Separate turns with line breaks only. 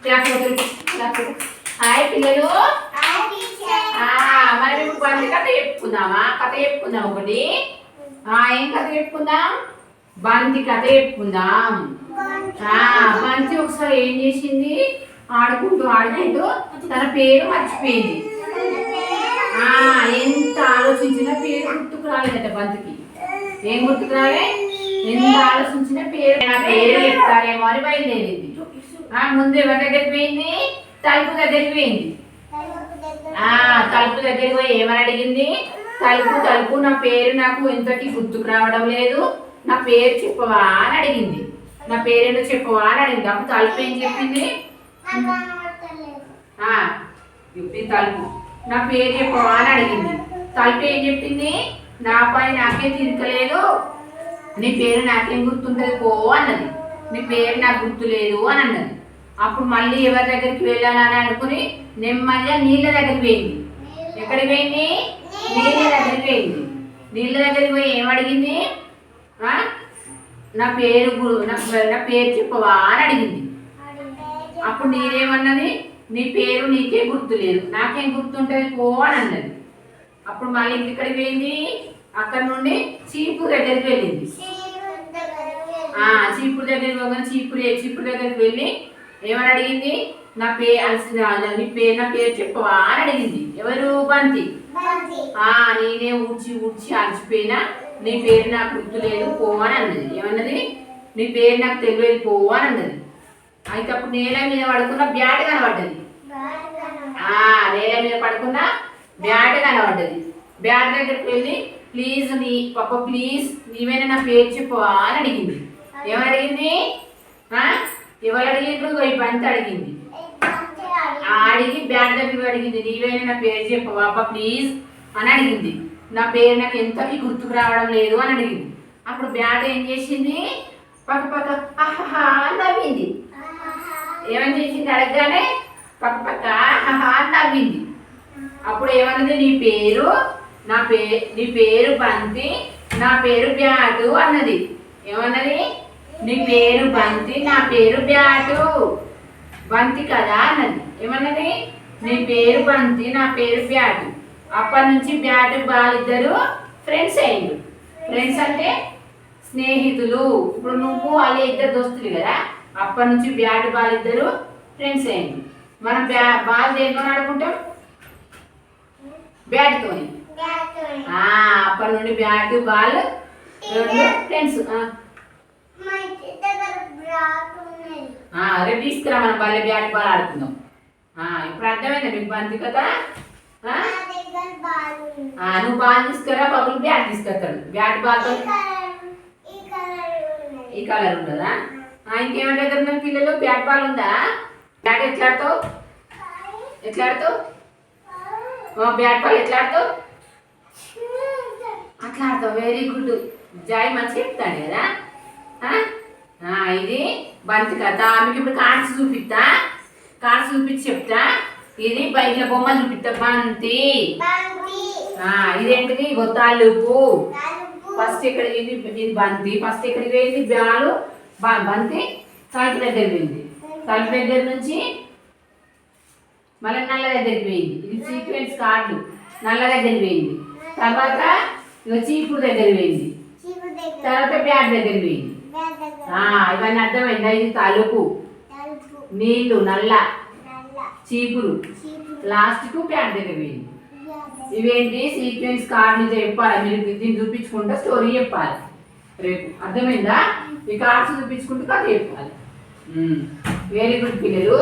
Hi పిల్లలు, మరి మేము బంతి కథ చెప్పుకుందామా? కథ చెప్పుకుందాం ఒకటి. ఏం కథ చెప్పుకుందాం? బంతి కథ చెప్పుకుందాం. బంతి ఒకసారి ఏం చేసింది? ఆడుకుంటూ తన పేరు మర్చిపోయింది. ఎంత ఆలోచించినా పేరు గుర్తుకు రాలేదట బంతికి. ఏం గుర్తుకు రాలే? ఎంత ఆలోచించిన పేరు చెప్తారేమో అని బయలుదేరింది. ముందు ఎవరి దగ్గరికి పోయింది? తలుపు దగ్గరికి పోయింది. తలుపు దగ్గరికి పోయి ఏమని అడిగింది? తలుపు నా పేరు నాకు ఎంతకి గుర్తుకు రావడం లేదు, నా పేరు చెప్పవా అని అడిగింది. నా పేరేంటో చెప్పవా అని అడిగింది. అప్పుడు తలుపు ఏం చెప్పింది? తలుపు నా పేరు చెప్పవా అని అడిగింది. తలుపు ఏం చెప్పింది? నా పని నాకేం తీరకలేదు, నీ పేరు నాకేం గుర్తుంటుంది పో అన్నది. నీ పేరు నాకు గుర్తులేదు అని అన్నది. అప్పుడు మళ్ళీ ఎవరి దగ్గరికి వెళ్ళాలని అనుకుని నెమ్మదిగా నీళ్ళ దగ్గరికి పోయింది. ఎక్కడికి పోయింది? నీళ్ళ దగ్గరికి పోయింది. నీళ్ళ దగ్గరికి పోయి ఏమడిగింది? నా పేరు చెప్పవా అని అడిగింది. అప్పుడు నీరేమన్నది? నీ పేరు నీకే గుర్తులేదు, నాకేం గుర్తుంటుంది పో అని అన్నది. అప్పుడు మళ్ళీ ఇక్కడికి పోయింది. అక్కడ నుండి చీపు దగ్గరికి వెళ్ళింది. చీపురు దగ్గరికి పోగానే చీపురు దగ్గరికి వెళ్ళి ఏమని అడిగింది? నా పేరు చెప్పవా అని అడిగింది. ఎవరు? బంతి. నేనే ఊడ్చి అలసిపోయినా, నీ పేరు నాకు గుర్తులేదు పో అని అన్నది. ఏమన్నది? నీ పేరు నాకు తెలియదు పో అని అన్నది. అయితే అప్పుడు నేల మీద పడుకున్న బ్యాట్ కనబడ్డది. నేల మీద పడుకున్న బ్యాట్ కనబడ్డది. బ్యాట్ దగ్గరికి వెళ్ళి ప్లీజ్ నీవేనా నా పేరు చెప్పవా అని అడిగింది. ఏమని అడిగింది? ఎవరు అడిగిండ్రు? ఈ బంతి అడిగింది. అడిగి బ్యాట్ దగ్గర అడిగింది. నీవేనా నా పేరు చెప్పవా ప్లీజ్ అని అడిగింది. నా పేరు నాకు ఎంతకి గుర్తుకు రావడం లేదు అని అడిగింది. అప్పుడు బ్యాట్ ఏం చేసింది? పక్క ఆహా నవ్వింది. ఏమని చేసింది? అడగగానే పక్క ఆహా నవ్వింది. అప్పుడు ఏమన్నది? నీ పేరు బంతి, నా పేరు బ్యాటు అన్నది. ఏమన్నది? నీ పేరు బంతి, నా పేరు బ్యాటు, బంతి కదా అన్నది. ఏమన్నది? నీ పేరు బంతి, నా పేరు బ్యాటు. అప్పటి నుంచి బ్యాటు బాల్ ఇద్దరు ఫ్రెండ్స్ అయ్యిండు. ఫ్రెండ్స్ అంటే స్నేహితులు. ఇప్పుడు నువ్వు వాళ్ళే ఇద్దరు దోస్తులు కదా. అప్పటి నుంచి బ్యాటు బాల్ ఇద్దరు ఫ్రెండ్స్ అయ్యిండు. మనం బాల్ దేంతో ఆడుకుంటాం? బ్యాట్తోని. అప్పటి నుండి బ్యాటు బాల్ రెండు ఫ్రెండ్స్. రేపు తీసుకురా, మనం బాల్ బ్యాట్ బాల్ ఆడుకుందాం. ఇప్పుడు అర్థమైందా మీకు బంతి కదా? నువ్వు బాల్ తీసుకురా, బాబులు బ్యాట్ తీసుకొస్తాడు. బ్యాట్ బాల్ ఈ కలర్ ఉండదా? ఇంకేమైనా దగ్గర ఉన్న పిల్లలు బ్యాట్ బాల్ ఉందా? బ్యాట్ ఎట్లా ఆడతావు? బ్యాట్ బాల్ ఎట్లా ఆడతావు? అట్లా ఆడతావు. Very good. జాయ్ మంచి చెప్తాడు కదా. ఇది బంతి కథ. మీకు ఇప్పుడు కార్డ్స్ చూపించి చెప్తా. ఇది బయట బొమ్మ చూపిస్తా. బంతి. ఇదేంటిది? తలుపు. ఫస్ట్ ఇక్కడ ఇది బంతి. ఫస్ట్ ఇక్కడికి పోయింది బాలు. బంతి తలుపు దగ్గర పోయింది. తలుపు దగ్గర నుంచి మళ్ళీ నల్ల దగ్గరికి పోయింది. ఇది సీక్వెన్స్ కార్డు. నల్ల దగ్గరికి పోయింది. తర్వాత చీపురు దగ్గర పోయింది. తర్వాత బ్యాట్ దగ్గర పోయింది. ఇవన్నీ అర్థమైందా? ఇది తలుపు, నీళ్లు, నల్ల, చీపురు, లాస్ట్కు బ్యాట్ దగ్గర పోయింది. ఇవేంటి? సీక్వెన్స్ కార్డు నుంచి చెప్పాలి. మీరు దీన్ని చూపించుకుంటా స్టోరీ చెప్పాలి రేపు. అర్థమైందా? ఈ కార్డ్స్ చూపించుకుంటూ కథ చెప్పాలి. వెరీ గుడ్ పిల్లలు.